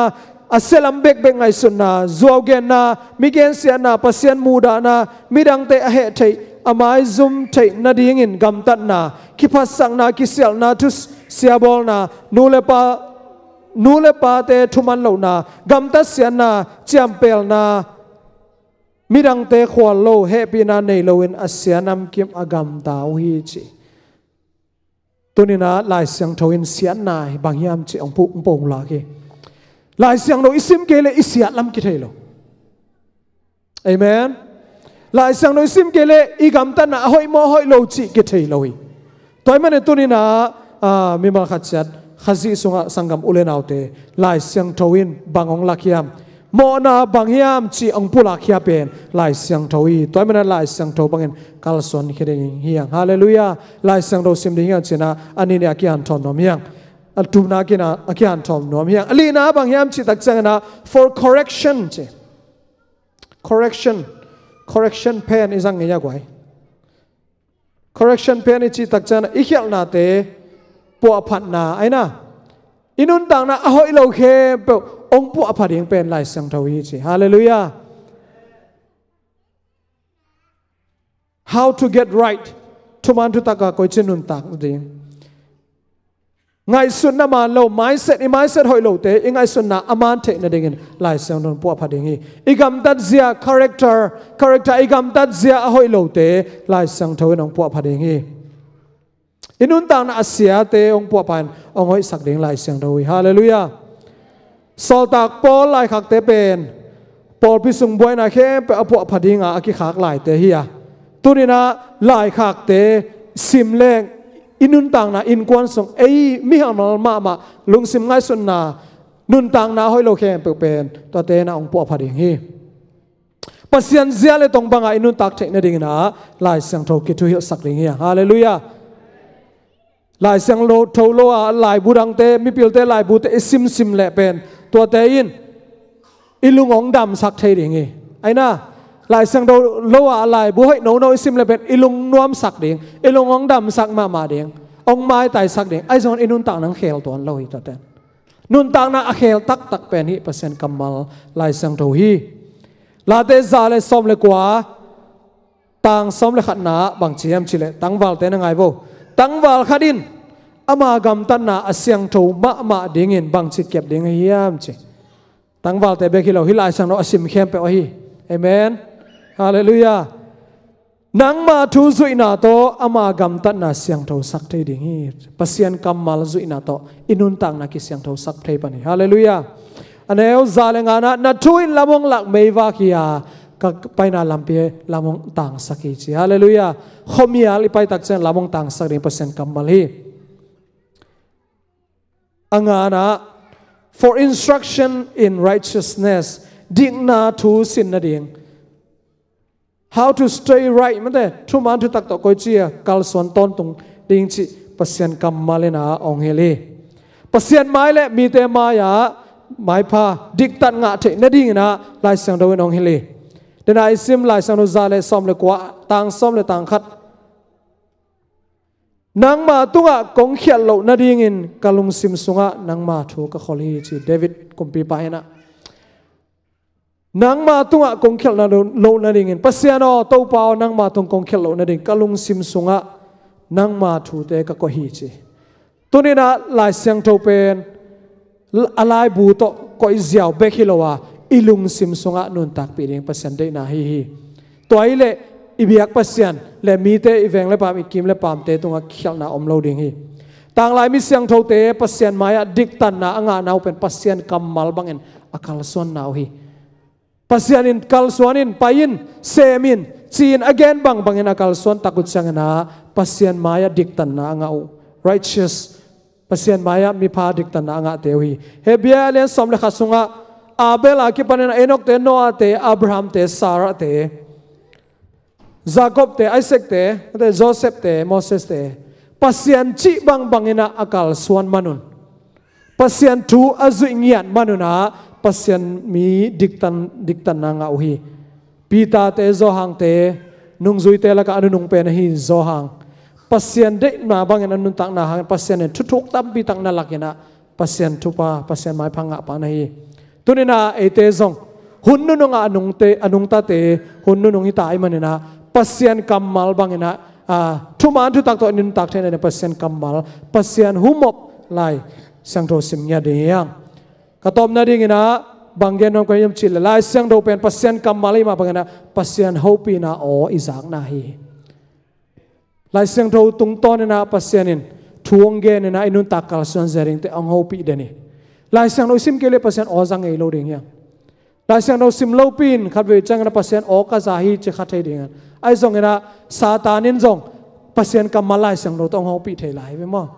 อาเซลัมเบกเบงไงสุนนาจัวเกนนามิเกนเสียนาปัสยันมูดานามิดังเตอเหตุอามายซุมเทนาดีงินกำตัดนาคิพัสสังนากิเสียลนาทุสเสียบอลนานูเลปาเตทุมันเหล่านากำตัดเสียนาเจียมเปลนามิดังเตขวาโลเฮปีนาในโลวินอาเสียนำกิมอากำตาวิจิตัวนี้นะลายเสียงทวินเสียนายบางยามจีองปุงปงลากีลายเสียงเราอิสิมเกเลอิเสียลำกิเทโลเอเมนลายเสียงเราอิสิมเกเลอีกำตันนะหอยมอหอยโลจิกิเทโลยตัวมันตัวนี้นะมีมาขัดจัดขัดซีสุงสังกัมอุเลนเอาเตลายเสียงทวินบางองลักยามโมนาบางยามจีองปุลักยาเป็นลายเสียงทวีตัวมันลายเสียงทบางเงินกัลส่วนคิดเองเฮียงฮาเลลูยาลายเสียงเราซิมดิ้งจีน่าอันนี้เนี่ยอากิอันทอมนอมเฮียงทุมนากินาอากิอันทอมนอมเฮียงอลีนาบางยามจีตักจังนะ for correction จี correction pen อีสังเงียกไว้ correction pen จีตักจังนะอีเขียลนาเตปัวพันนาไอ้นะอินุนต่างนะหอยโลเคเปองค์ผู้อภัยยังเป็นลายเสียงทวีจีฮาเลลูยา how to get right ทุมันทุตากาโกยเชนุนต่างดิไงสุนนะมาโล mindset อี mindset หอยโลเตอีไงสุนนะอามันเทนเดงินลายเสียงนนผู้อภัยยังอีกำตัดเสีย character อีกำตัดเสียหอยโลเตลายเสียงทวีนองผู้อภัยยังอินุนต่างนะอาเซียเตองปัวปันองหอยสักเดียงลายเสียงดาวิฮาเลลูยาสอตักปอลลายขักเตเป็นปอลพิสุงบวยนะแค่ไปอปัวพัดิงอากิขักลายเตเฮียตุนินะลายขักเตซิมเลงอินุนต่างนะอินกวนส่งเอ้ยมิฮามัลมาลุงซิมง่ายสุนนานุนต่างนะหอยโลแค่เป็นตัวเตนะองปัวพัดิงฮีปัสยันเสียเลยตรงบังอินุนตักเทนดิ่งนะลายเสียงโทกิทุฮิสักเดียงเฮียฮาเลลูยาลายเสียงโลโทโลอาลายบูดังเตมิพิลเตลายบูเตซิมแหละเป็นตัวเตยินอิลุงองดำสักเทดิ่งไอ้น่าลายเสียงโลอาลายบูให้โนซิมแหละเป็นอิลุงนวมสักดิ่งอิลุงองดำสักมาดิ่งองไม้ไตสักดิ่งไอ้ส่วนอินุนต่างนังเขลตัวเราอีตัวเต้นนุนต่างนังเขลตักเป็นฮิเปอร์เซ็นต์กำมัลลายเสียงโทฮีลาเตซาเลซอมเลกว่าต่างซอมเลขัดหนาบางเชียมชิเลตั้งวัลเตนไงโวตั้งวัลขัดินอามากำตันนาเสียงโทมาดิ่งินบางจิตเก็บดิ่งเฮียมจีตั้งวัลเตเบกิโลฮิลายสังโนอสิมเข้มเปโอฮีเอเมนฮาเลลูยานังมาทูจุยนาโตอามากำตันนาเสียงโทสักเทดิ่งฮีปัสยันกำมัลจุยนาโตอินุนตังนากิเสียงโทสักเทปนีฮาเลลูยาอันนี้เอาซาเลงานะนัทุยละมงหลักไม่ว่าขี้ยาก็ไปนาลำเปียละมงต่างสักทีฮาเลลูยาขมีอะไรไปตักเจนละมงต่างสักเปอร์เซ็นต์กำมัลฮีangana for instruction in righteousness dingna thu sin na ding how to stay right mate thu man thu tak to koi chia kal son ton tung ding chi pasien kam malena ong hele pasien mai le mi te ma ya mai pha dik tat nga the na ding na lai sang do ong hele den ai sim lai sang do za le som le kwa tang som le tang khatนางมาตุงะกงเขียนโลนาดิ่งินกาลุงซิมสุงะนางมาถูกขอลีจีเดวิดกุมปีไปนะนางมาตุงะกงเขียนโลนาดิ่งินปัสยานอตัวเปล่านางมาตุงกงเขียนโลนาดิ่งกาลุงซิมสุงะนางมาถูเตกก็ฮีจีตัวนี้นะลายเสียงโทเป็น อะไรบูโตก็อิเจียวเบกิโลวาอิลุงซิมสงะนุนตักปีเองปัสยันได้นาฮีตัวไอเล่อิบิยักปัสยันเล่มีเตอิเวงเล่ปามอิกิมเล่ปามเตตรงเขียวนาอมโลดิงฮีต่างหลายมิเสียงทาวเตปัสยันมายาดิกตันนาอ่างนาวเป็นปัสยันกำมัลบังเอ็นอากาลส่วนนาวฮีปัสยันินกัลส่วนินไปยินเซมินจีน again บังเอ็นอากาลส่วนตักุจังนาปัสยันมายาดิกตันนาอ่างเอา righteous Pasian maya mi pha dik tan anga tewi hebia len som le khasunga abel akipanen enok te noah te abraham te sarah te jacob te isaac te joseph te moses te pasian chi bang bangina akal suan manun pasian tu azuingian manuna pasian mi diktan nanga uhi pita te zohang te nungzui te laka anu nung pen hi zohang Pasian dek na bangin anun tak na hang pasian en tutuk tampi tak na lakina pasian tupa pasian mai phanga pa nahi tunina ete zong hunnu nunga anung ta te hunnu nung hi tai manina pasian kammal bangina thuman thu tak to anun tak thena pasian kammal pasian humop lai sang tho sim nya de yang katom na dingina banggen nong ko yam chil lai sang do pen pasian kammal ma bangina pasian hopi na o izak na hi lai siang thâu tung ton na pasianin thuang ge na inun takal suan zering te ang hopi deni lai siang no sim kele pasian o jang ei lo ding ya lai siang no sim lo pin khat ve chang na pasian o ka zahi che khat thei ding ai zong na satanin zong pasian kamalai siang no tong hopi thei lai ve mo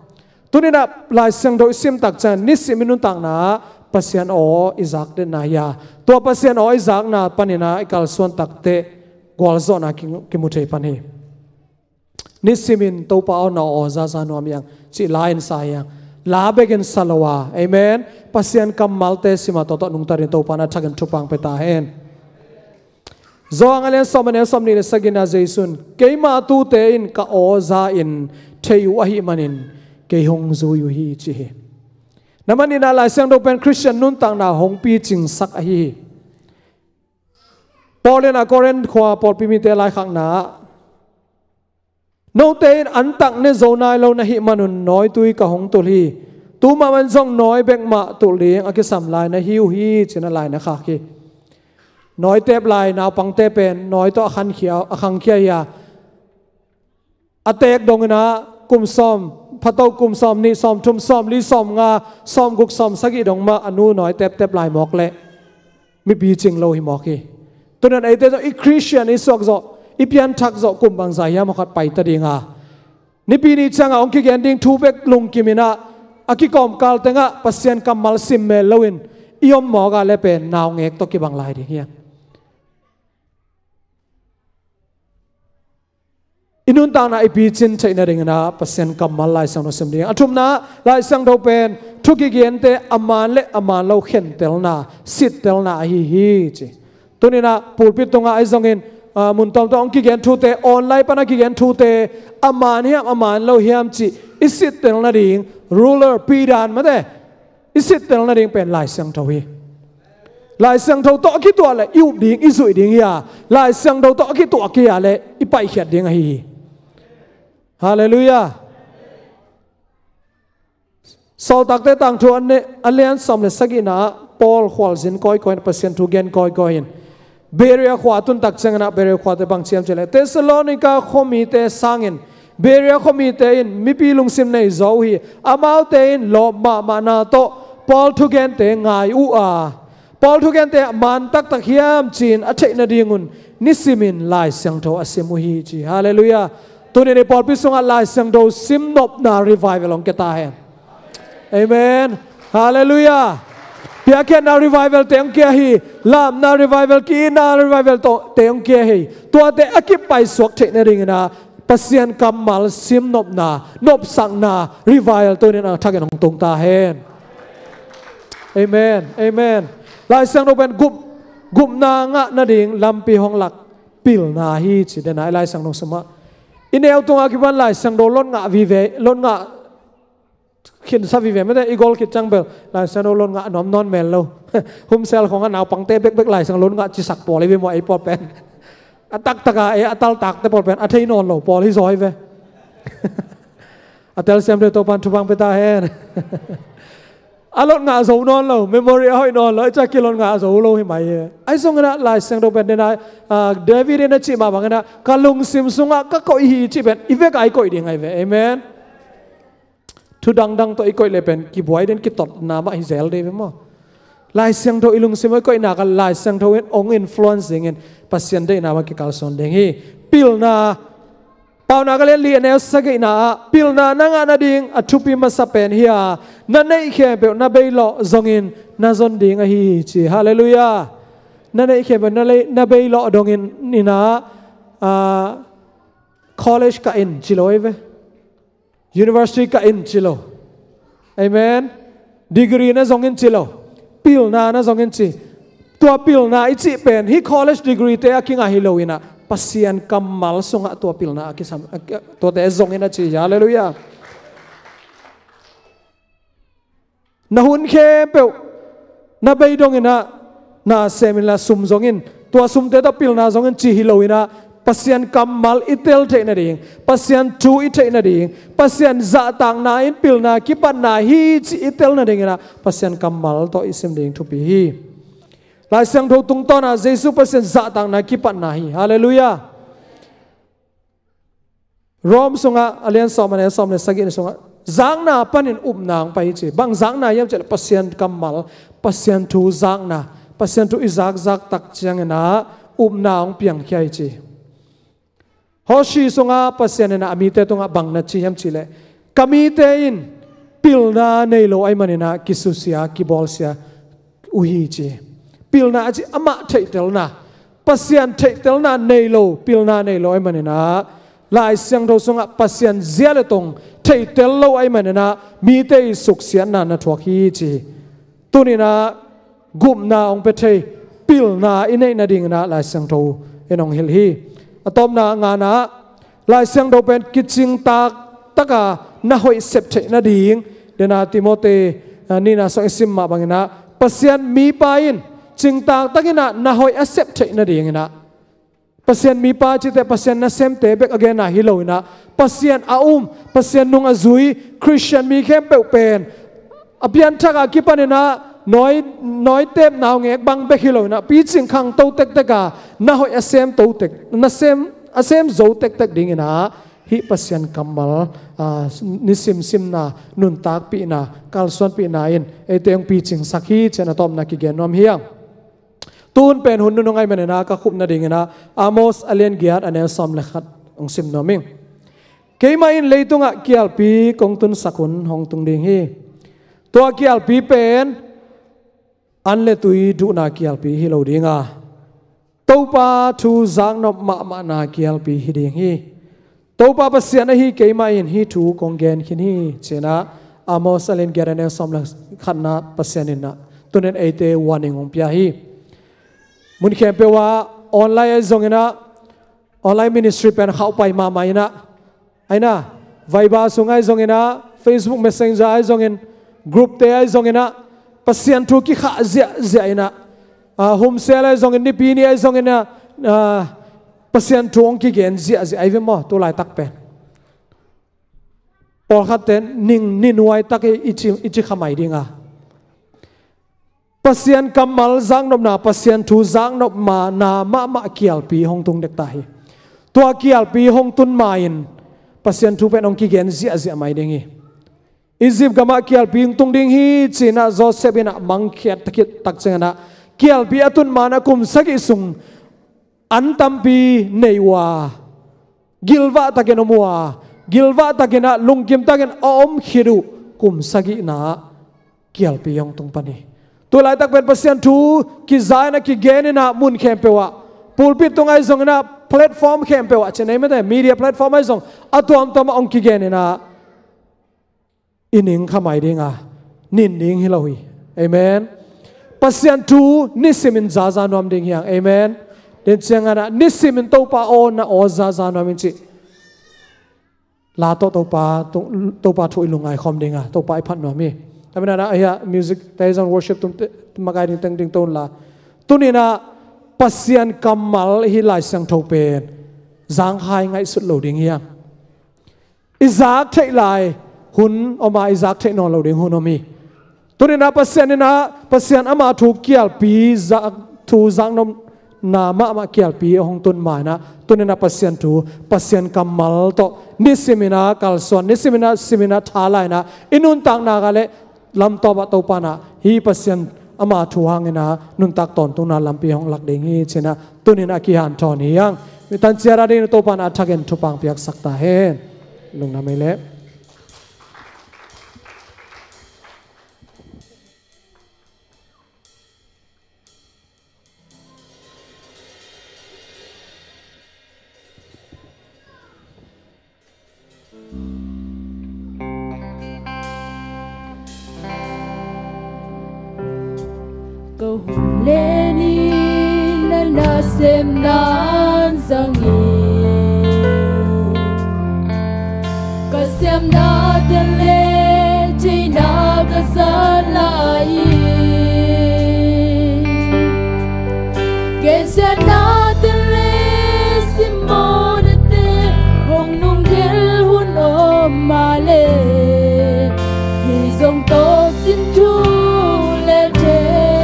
tunina lai siang do sim tak chan ni sim inun tak na pasian o izak de na ya to pasian o izak na panina ikal suan tak te gwal zo na ki mu thei pani Nisimin topa o na o za nuam yang si lain sayang labegen salawa amen pasian kamalte sima toto nung tarin topa na thagen thupang peta hen zoang alen somane somni le sagina jaisun keima tu te in ka o za in theu ahi manin ke hong zu yu hi chi namani na la sang do pen christian nun tang na hong pi ching sak ahi Paulena koren khwa pol pi mi te lai khang na no tein an tak ne zonai lo na hi manun noi tui ka hong tul hi tu ma man zong noi bek ma tul ling akisam lai na hiu hi china lai na kha ki noi tep lai naw pang te pen noi to khan khiao akhang khia ya atek dongina kum som phato kum som ni som thum som li som nga som guk som sagi dong ma anu noi tep lai mok le mi pi ching lo hi mok hi tunan ai te i christian i sok zo ipian thak zo kum bang zaya makhat pai ta dinga nipi ni changa ong ki gending thu bek lung kimina akikom kal tenga pasian kamal sim me lowin iom mo ga le pen naw ngek to ki bang lai ding hian inun ta na ipi chin chaina ring na pasian kamal lai sang no sim ding athum na lai sang do pen thu ki gen te aman lo khen tel na sit tel na hi chi tunina pulpit tonga ai zongin mun tom to ki gen thu te online pana ki gen thu te aman lo hiam chi isit tel na ding ruler pidan ma de isit tel na ding pen lai sang tho hi lai sang tho to ki to le yu ding i zui ding ya lai sang tho to ki to ki ya le i pai khiat ding hi hallelujah sol tak te tang thu an ne alian som le sagina Paul khwal zin koi pasien thu gen koi in Beria khwatun tak changna beria khwate bang chiam chele Thessalonica khomi te sangin beria khomi te in mipi lungsim nei zo hi amau te in lo ma na to Paul thu gen te ngai u a Paul thu gen te man tak hiam chin a theina dingun nisimin lai sang tho asimu hi chi hallelujah tuni ne Paul pi songa lai sang do sim nop na revival ong keta hen amen hallelujah Pia na revival teong kia hi lam na revival ki na revival to teong kia hi tua te akip pai suak the na ring na pasian kamal sim nop sang na revival to ni na thagen ong tung ta hen amen lai sang no ben gup na nga na ding lampi hong lak pil na hi chi de na lai sang no sama inel tunga ki ban lai sang do lon nga vi ve lon nga khiên sa vi ve me de igol ki changbel lai sang do lon nga nom non mel lo hum sel khong naw pang te bek lai sang lon nga chi sak po le vi mo ai po pen atak taka e atal tak te po pen athei non lo po li zoi ve atel sem de to pan thu bang pe ta hen อารมณ์งาโซนอนเราเมมโมรีให้นอนเลยจะกินลงงาโซโลให้ไหมไอ้ส่งกันนะลายเสียงเราเป็นเนี่ยนะเดวิดเนี่ยจีมาบังกันนะกาลุงซิมซุงอ่ะก็ก้อยฮีจีเป็นอีเวกไอ้ก้อยดีไงเว้ยเอเมนทุดังตัวไอ้ก้อยเลยเป็นกี่บวยเด่นกี่ตดน้ำไอ้เซลเดวิมั้งลายเสียงเราอีลุงซิมไอ้ก้อยนักลายเสียงเราเป็นองค์อินฟลูเอนซ์อย่างเงี้ยปัสยันได้น้ำกี่การสอนเด้งฮีปิลนาปาวนักเลี้ยงเนลสักอีน่าปิลนานั่งอันดิ่งอัทุพิมาสเปนเฮียนั่นเองแค่เป็นนับเบลล์จงอินนั่นจนดิ่งฮีจีฮาเลลูยานั่นเองแค่เป็นนับเบลล์ดงอินนี่นะcollege ก็อินจิโลเอเว university ก็อินจิโลเอเมน degree นั่นจงอินจิโลปิลนานั่นจงอินจีตัวปิลนาอิจิเป็นฮี college degree เตะกิงอาฮิโลวินะPasian kamal sunga tua pilna akisam tua te zongin achi haleluya nahun khe pe na beidongina na semila sum zongin tua sum te ta pilna zongin chi hiloina Pasian kamal itel the na ding Pasian tu ite na ding Pasian za tang na in pilna kipan na hi chi itel na ding na Pasian kamal to isim ding tu pi hiลายเสียงทูตุงต้นอาเจสุเปอร์เซ็นต์จะต่างนักกิปันนาฮีฮาเลลูยารอมสงะอเลียนสอมันเอสอมเลสกินสงะจางนาปันินอุบนางไปจีบางจางนายังจะปัสยันกัมมัลปัสยันทูจางนาปัสยันทูอิจักตักเจียงนาอุบนางเปียงแค่จีฮอชีสงะปัสยันนาอมีเตตงะบังนัดจียมจีเลกามีเตอินปิลนาในโลไอมันนากิสุเสียกิบอลเสียอุฮีจีปิลนาจีอามาเทเตลนาปัสยันเทเตลนาในโลปิลนาในโลไอมันนาลายเสียงเราสงะปัสยันเจียเลตงเทเตลโลไอมันนามีเตยสุขเสียนานาทวกีจีตัวนี้นะกุมนาองเปเทปิลนาอินเนนาดิ่งนะลายเสียงเราเอ็นองเฮลฮีอะตอมนางานะลายเสียงเราเป็นกิจิงตากานาหอยเซปเทนาดิ่งเดนาติโมเตนี่นะสองสิมมาบังนะปัสยันมีไปอินจิงตางตักินะนาหอยอเซปเทนาดิ่งนะปัสยันมีปาจิเตปัสยันนาเซมเตเบกอเกนะฮิโลนะปัสยันอาปัสยันนุงอาซุยคริสเตียนมีเข้มเปลเป็นอภิยันทักอากิปันนะน้อยเต็มนาวเงกบังเบกฮิโลนะปีจิงขังโตเต็กเต็กานาหอยอเซมโตเต็กนาเซมอเซมโจเต็กเต็กดิ่งนะฮิปัสยันกัมมัลนิสิมนานุนตากปีนากัลส่วนปีนาอินเอเตียงปีจิงสักฮีเจนตอมนักกิเกนนอมเฮียงตูนเป็นหุ่นนุ่งไงมันนะก็คุบนาดิ่งนะอามอสอเลียนเกียร์อันเอลซอมเลขัดองซิมนอมิงเกี่ยมาอินเลยตุงะเกียร์ปีกงตุนสักุนห้องตุงดิ่งฮีตัวเกียร์ปีเป็นอันเลตุยดูนาเกียร์ปีฮิโลดิ่งอ่ะตัวปาทูจางนบมานาเกียร์ปีฮิดิ่งฮีตัวปาปัสยานะฮีเกี่ยมาอินฮีทูกงเกนขินฮีเจนะอามอสอเลียนเกียร์อันเอลซอมเลขัดนะปัสยานินนะตัวนั้นเอเตวันนิงองเปียฮีมุนเขียนเปว่าออนไลน์จงเงินะออนไลน์มินิสทรีเป็นเข้าไปมาไหมนะไอ้นะไวบาสุงไอ้จงเงินะ Facebook Messenger ไอ้จงเงินกรุ๊ปเตะไอ้จงเงินะปัสยันทุกิข้าเสียไอ้นะโฮมเซลไอ้จงเงินนี่ปีนี้ไอ้จงเงินะปัสยันทุงกิเกนเสียไอ้เวมอตัวลายตักเป็นพอขัดเต็นนิ่งไว้ตักอิจิขมายดิ่งอ่ะPasian kamal zang nop na pasian tu zang nop ma na ma kial pi hong tung dek tahi tua kial pi hong tun main pasian tu pen ong ki gen zia mai dengi Egypt gama kial pi hong tung ding hi China Joseph ina mang khiat takit tak chengana kial pi atun mana kum sagi sung antam pi neiwa gilwa takenomwa gilwa takena lungkim taken om khiru kum sagi na kial pi hong tung paniตัวลายตักเป็นเปอร์เซ็นต์ทูกิจายนะกิเกนนะมุนเข้มเปวะปูลปิดตรงไอ้ส่งนะแพลตฟอร์มเข้มเปวะเช่นไหนไม่ได้มีเดียแพลตฟอร์มไอ้ส่งอัตัวมตัวมาองกิเกนนะอินิงขมายดิ่งอ่ะนินดิ่งฮิลาวีเอเมนเปอร์เซ็นต์ทูนิสิมินซาซานวมดิ่งอย่างเอเมนเดินเชียงนะนิสิมินตัวปาโอนนะโอซาซานวมินจิลาตัวปาถุยลุงไอคอมดิ่งอ่ะตัวปาไอพันนวมีแต่เป็นอะไรไอ้ฮะมิวสิกแต่ยัง worship ตุ้มมาไกด์ติ้งต้นละตุนี่นะปัสยันกัมมัลฮิลายสังทเป็นจางหายไงสุดโหลดิ่งเฮียอิซักเทลายหุ่นออกมาอิซักเทนอนโหลดิ่งหุ่นอมี tu ni na pasian ama thu kial pi za thu zang nom na ma kial pi hong tun mai na tu ni na pasian kamal to ni semina kalson ni semina thalai na inun tang na gale lam to ba to pa na hi pasian ama thu hangena nun tak ton tu na lampi hong lak ding hi chena tu ni na ki han thon hi yang mi tan chiara din to pa na thagen thupang piak sakta hen lung na mele câu lên lên là xem nan sang cả xem na tên lệ chỉ na cả san lại cái xem na tên lệ sim mô đất tê hồng nung thiên hun ôm mà lệ thì dòng tố xin chu lên trên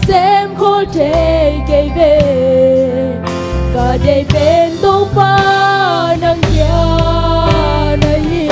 xem khô thế gây về cả đây bên tô pha nắng gió nơi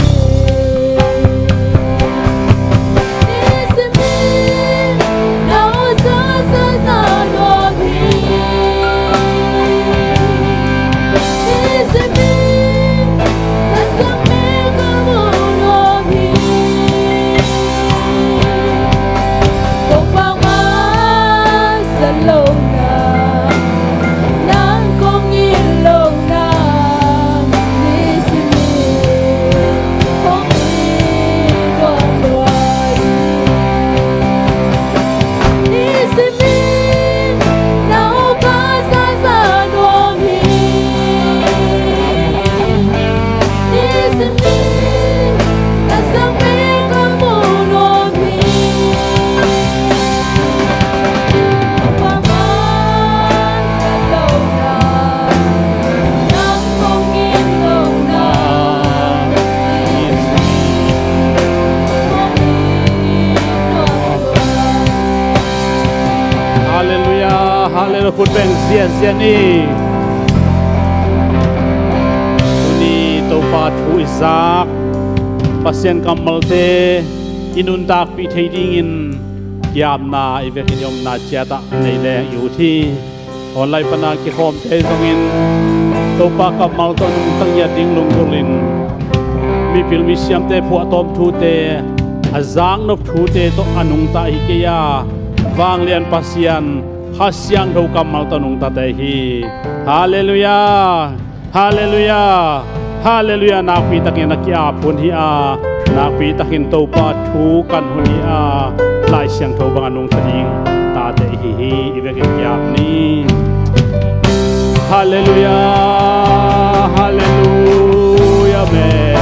คุณเป็นเสียนี่ตุนีตัวปาทุอิสากปัสยันกัมมัลเตอินุนตากปีเทดิ้งอินยามนาอีเวกิยมนาเจตะในแลอยู่ที่ online pana ki hom te zongin to pa kamal to nung tangya ding lungkulin mi film siam te phu atom thu te azang nop thu te to anung ta hi ke ya wang lian pasian hasyang do kamal to nung ta te hi hallelujah hallelujah hallelujah nak pi takin nakia pun hi a nak pi takin to pa thu kan hu hi a lai siang tho bang anung thading ta te hi ivek kyap ni hallelujah hallelujah amen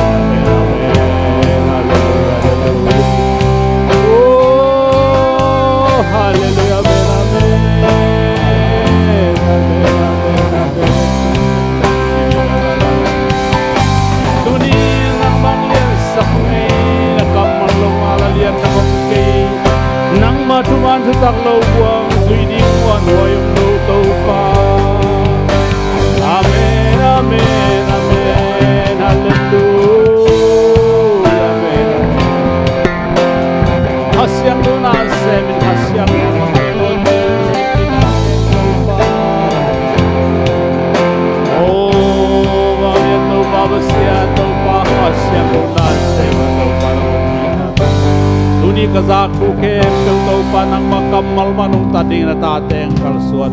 oh hallelujah amen amen dunia nang bang lian sakme nakam malong ala lian nakam ke nang matuman tak lo buang sui di wan hoyong lo to pa amen amen amen hallelujah amen hasyang do na semin hasyang oh bawia to babasia to pa hasyang do na semin to pa Duni kazak tuke pil to pa nang makamal manung tading na tateng kalsuat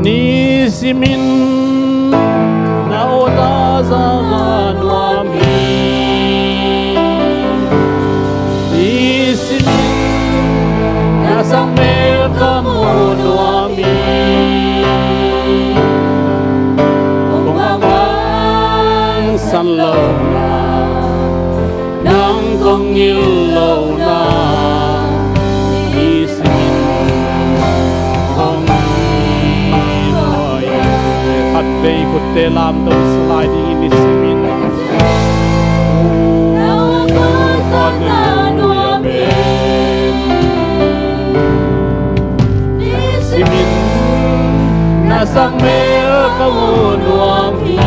ni simin na ota sa manuami ni simin na sang mel kamunuami kumamang sanlaw nang kong ilaw na isimin kong ilaw at bay kutte lam daw sliding in isimin isimin nasang mel kamunuami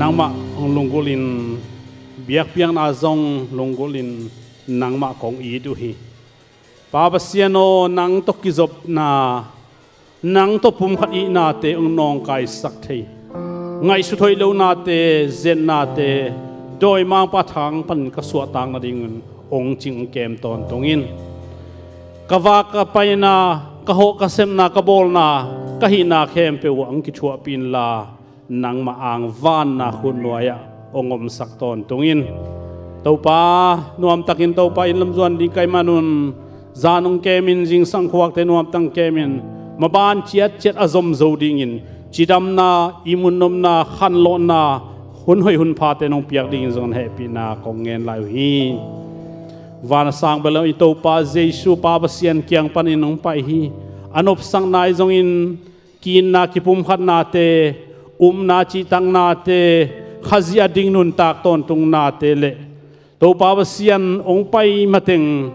nang ma lungkulin biak piang na zong lungkulin nang ma kong i du hi pa pasiano nang to kizop na nang to pum khat i na te ung nong kai sak thei ngai su thoi lo na te zen na te doi mang pa thang pan ka suwa tang na ding ong ching kem ton tongin kawa ka paina ka ho ka sem na ka bol na ka hi na khem pe wang ki thua pin la nang maang van na khun noya ongom sakton tungin topa nuam takin topa in lamzuan di kai manun zanung kemin jing sang khuak te nuam tang kemin maban chiat chet azom zo dingin chidam na imun nom na khan lo na hun hoi hun pha te nong piak ding zon happy na kongen lai hi van sang belo i topa jesu pa basian kyang panin nong pai hi anop sang nai zong in kin na kipum khat na te na chi tang na te khazia ding nun tak ton tung na te le to pa basian ong pai mateng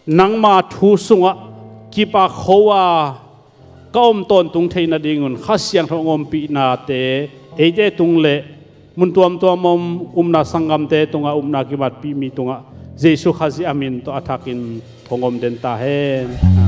nang ma thu sunga ki pa khowa kaom ton tung theina dingun khasiang thongom pi na te eje tung le mun tuam tuamom na sangam te tunga na ki mat pi mi tunga jesu khazi amin to athakin thongom den ta hen